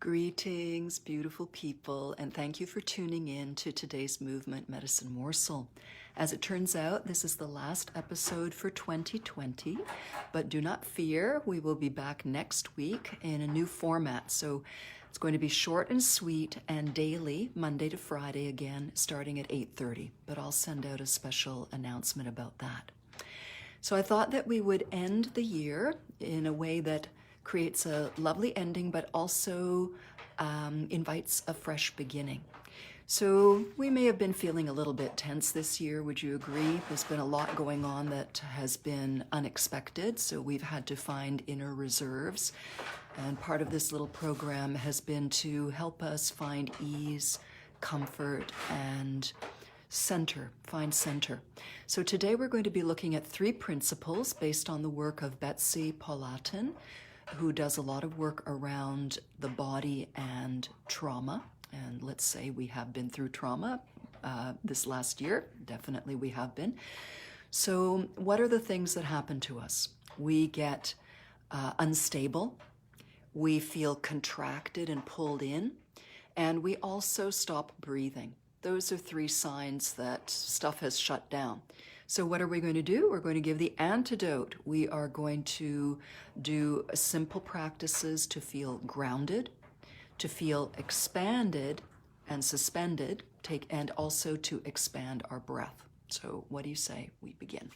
Greetings, beautiful people, and thank you for tuning in to today's Movement Medicine Morsel. As it turns out, this is the last episode for 2020, but do not fear, we will be back next week in a new format. So it's going to be short and sweet and daily, Monday to Friday again, starting at 8:30, but I'll send out a special announcement about that. So I thought that we would end the year in a way that creates a lovely ending, but also invites a fresh beginning. So we may have been feeling a little bit tense this year, would you agree? There's been a lot going on that has been unexpected, so we've had to find inner reserves. And part of this little program has been to help us find ease, comfort, and find center. So today we're going to be looking at 3 principles based on the work of Betsy Paulatin, who does a lot of work around the body and trauma. And let's say we have been through trauma this last year. Definitely we have been. So what are the things that happen to us? We get unstable. We feel contracted and pulled in. And we also stop breathing. Those are 3 signs that stuff has shut down. So what are we going to do? We're going to give the antidote. We are going to do simple practices to feel grounded, to feel expanded and suspended, and also to expand our breath. So what do you say we begin?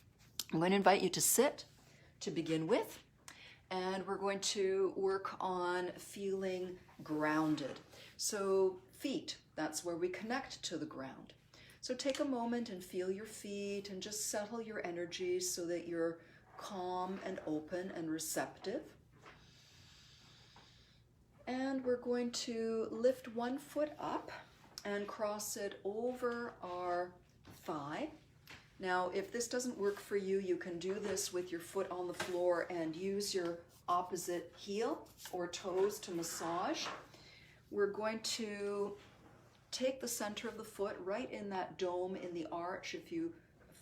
I'm going to invite you to sit to begin with, and we're going to work on feeling grounded. So feet, that's where we connect to the ground. So take a moment and feel your feet and just settle your energies so that you're calm and open and receptive. And we're going to lift one foot up and cross it over our thigh. Now, if this doesn't work for you, you can do this with your foot on the floor and use your opposite heel or toes to massage. We're going to take the center of the foot right in that dome in the arch. If you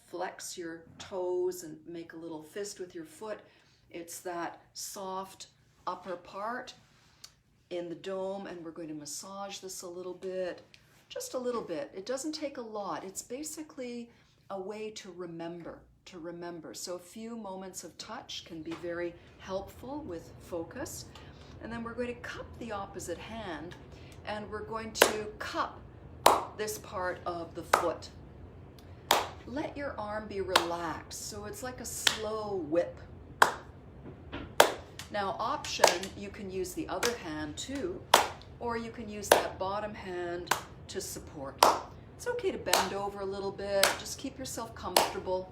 flex your toes and make a little fist with your foot, it's that soft upper part in the dome, and we're going to massage this a little bit, just a little bit. It doesn't take a lot. It's basically a way to remember. So a few moments of touch can be very helpful with focus. And then we're going to cup the opposite hand, and we're going to cup this part of the foot. Let your arm be relaxed, so it's like a slow whip. Now, option, you can use the other hand too, or you can use that bottom hand to support. It's okay to bend over a little bit, just keep yourself comfortable,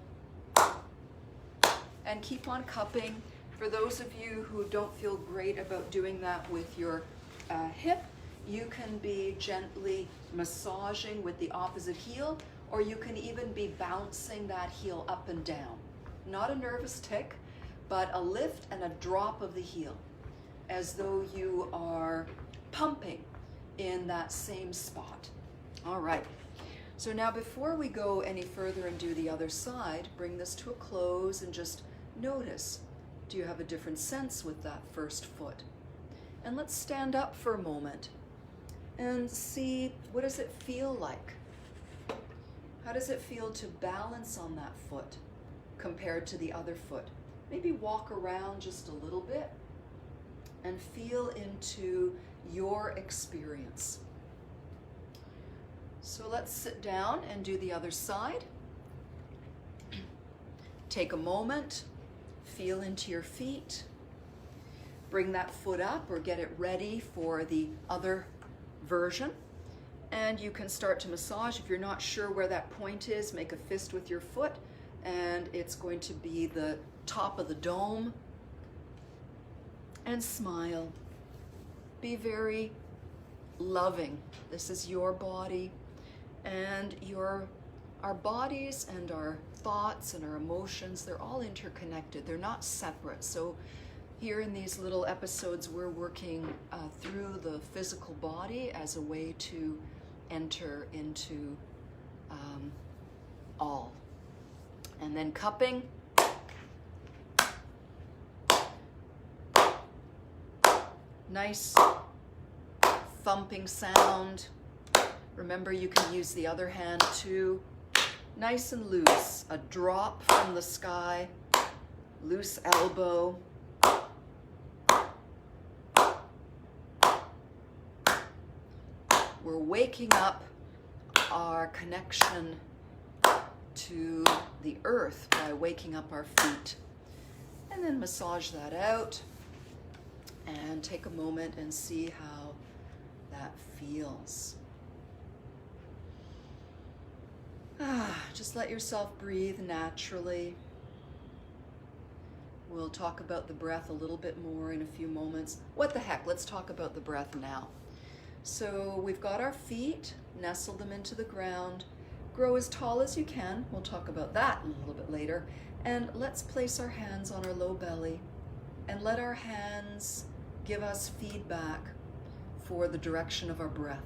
and keep on cupping. For those of you who don't feel great about doing that with your hip, you can be gently massaging with the opposite heel, or you can even be bouncing that heel up and down. Not a nervous tick, but a lift and a drop of the heel, as though you are pumping in that same spot. All right. So now before we go any further and do the other side, bring this to a close and just notice, do you have a different sense with that first foot? And let's stand up for a moment and see, what does it feel like? How does it feel to balance on that foot compared to the other foot? Maybe walk around just a little bit and feel into your experience. So let's sit down and do the other side. Take a moment, feel into your feet. Bring that foot up or get it ready for the other version, and you can start to massage. If you're not sure where that point is, make a fist with your foot, and it's going to be the top of the dome. And smile. Be very loving. This is your body, and our bodies and our thoughts and our emotions, they're all interconnected. They're not separate. So here in these little episodes, we're working through the physical body as a way to enter into all. And then cupping. Nice thumping sound. Remember, you can use the other hand too. Nice and loose, a drop from the sky, loose elbow. We're waking up our connection to the earth by waking up our feet. And then massage that out and take a moment and see how that feels. Just let yourself breathe naturally. We'll talk about the breath a little bit more in a few moments. What the heck, let's talk about the breath now. So we've got our feet, nestle them into the ground, grow as tall as you can. We'll talk about that a little bit later. And let's place our hands on our low belly and let our hands give us feedback for the direction of our breath.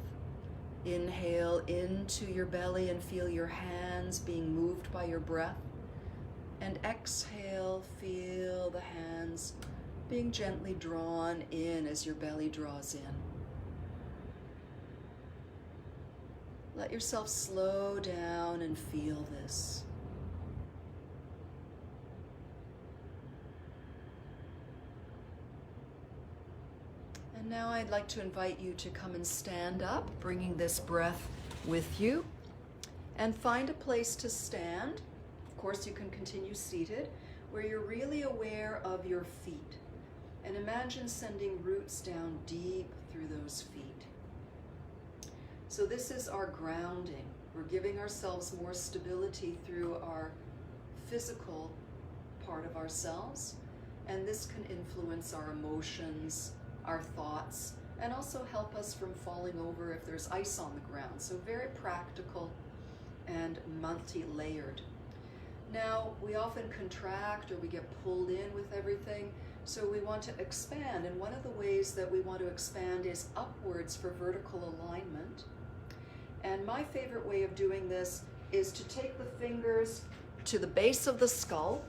Inhale into your belly and feel your hands being moved by your breath. And exhale, feel the hands being gently drawn in as your belly draws in. Let yourself slow down and feel this. And now I'd like to invite you to come and stand up, bringing this breath with you, and find a place to stand. Of course, you can continue seated, where you're really aware of your feet. And imagine sending roots down deep through those feet. So this is our grounding. We're giving ourselves more stability through our physical part of ourselves, and this can influence our emotions, our thoughts, and also help us from falling over if there's ice on the ground. So very practical and multi-layered. Now, we often contract or we get pulled in with everything, so we want to expand, and one of the ways that we want to expand is upwards for vertical alignment. And my favorite way of doing this is to take the fingers to the base of the skull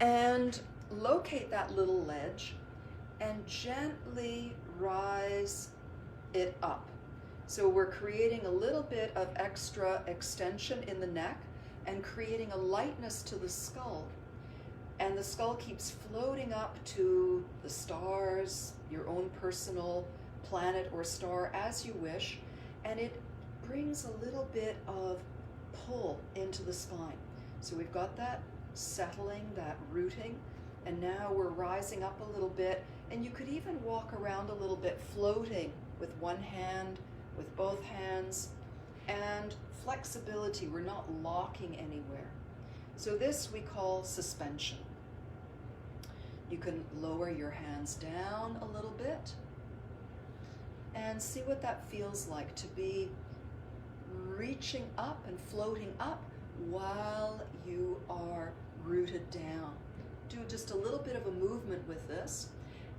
and locate that little ledge and gently rise it up. So we're creating a little bit of extra extension in the neck and creating a lightness to the skull. And the skull keeps floating up to the stars, your own personal planet or star as you wish, and it brings a little bit of pull into the spine. So we've got that settling, that rooting, and now we're rising up a little bit, and you could even walk around a little bit floating with one hand, with both hands, and flexibility. We're not locking anywhere. So this we call suspension. You can lower your hands down a little bit and see what that feels like to be reaching up and floating up while you are rooted down. Do just a little bit of a movement with this.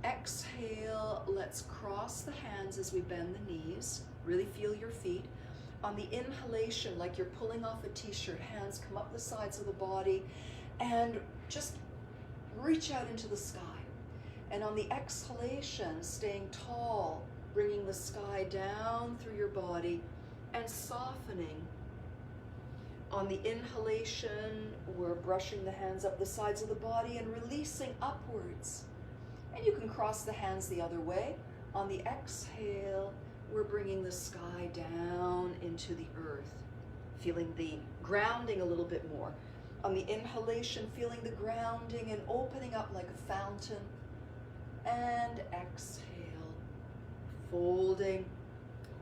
Exhale, let's cross the hands as we bend the knees. Really feel your feet. On the inhalation, like you're pulling off a t-shirt, hands come up the sides of the body and just reach out into the sky. And on the exhalation, staying tall, bringing the sky down through your body and softening. On the inhalation, we're brushing the hands up the sides of the body and releasing upwards. And you can cross the hands the other way. On the exhale, we're bringing the sky down into the earth, feeling the grounding a little bit more. On the inhalation, feeling the grounding and opening up like a fountain. And exhale, folding.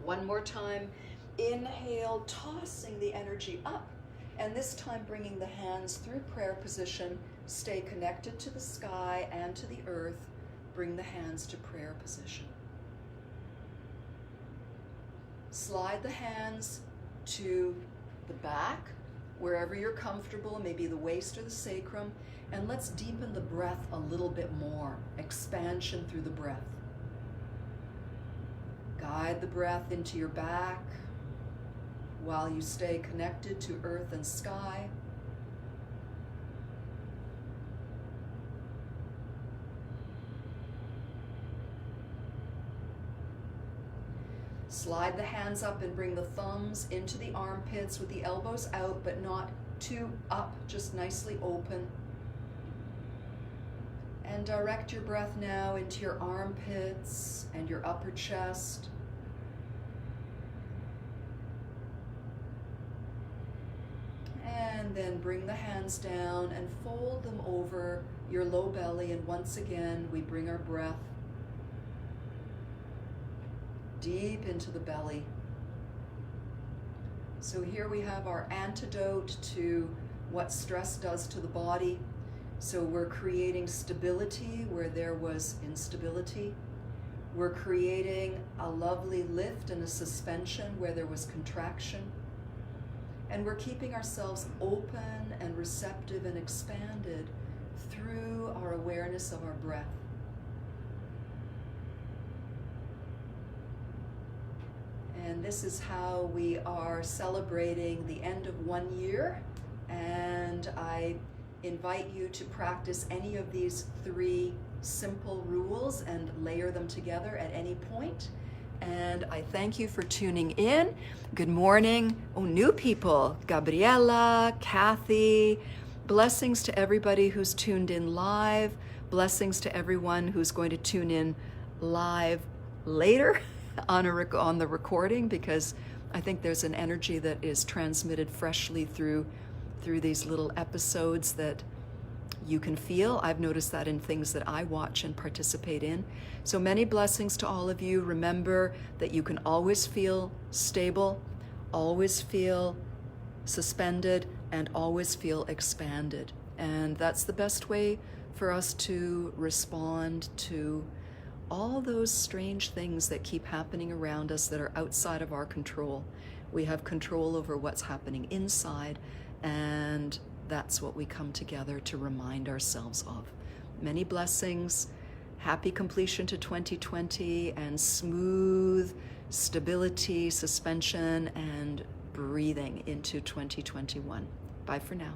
One more time. Inhale, tossing the energy up. And this time bringing the hands through prayer position. Stay connected to the sky and to the earth. Bring the hands to prayer position. Slide the hands to the back, wherever you're comfortable, maybe the waist or the sacrum, and let's deepen the breath a little bit more. Expansion through the breath. Guide the breath into your back while you stay connected to earth and sky. Slide the hands up and bring the thumbs into the armpits with the elbows out, but not too up, just nicely open. And direct your breath now into your armpits and your upper chest. And then bring the hands down and fold them over your low belly. And once again, we bring our breath deep into the belly. So here we have our antidote to what stress does to the body. So we're creating stability where there was instability. We're creating a lovely lift and a suspension where there was contraction. And we're keeping ourselves open and receptive and expanded through our awareness of our breath. And this is how we are celebrating the end of 1 year. And I invite you to practice any of these 3 simple rules and layer them together at any point. And I thank you for tuning in. Good morning. Oh, new people. Gabriella, Kathy. Blessings to everybody who's tuned in live. Blessings to everyone who's going to tune in live later on the recording, because I think there's an energy that is transmitted freshly through these little episodes that you can feel. I've noticed that in things that I watch and participate in. So many blessings to all of you. Remember that you can always feel stable, always feel suspended, and always feel expanded. And that's the best way for us to respond to all those strange things that keep happening around us that are outside of our control. We have control over what's happening inside, and that's what we come together to remind ourselves of. Many blessings, happy completion to 2020, and smooth stability, suspension, and breathing into 2021. Bye for now.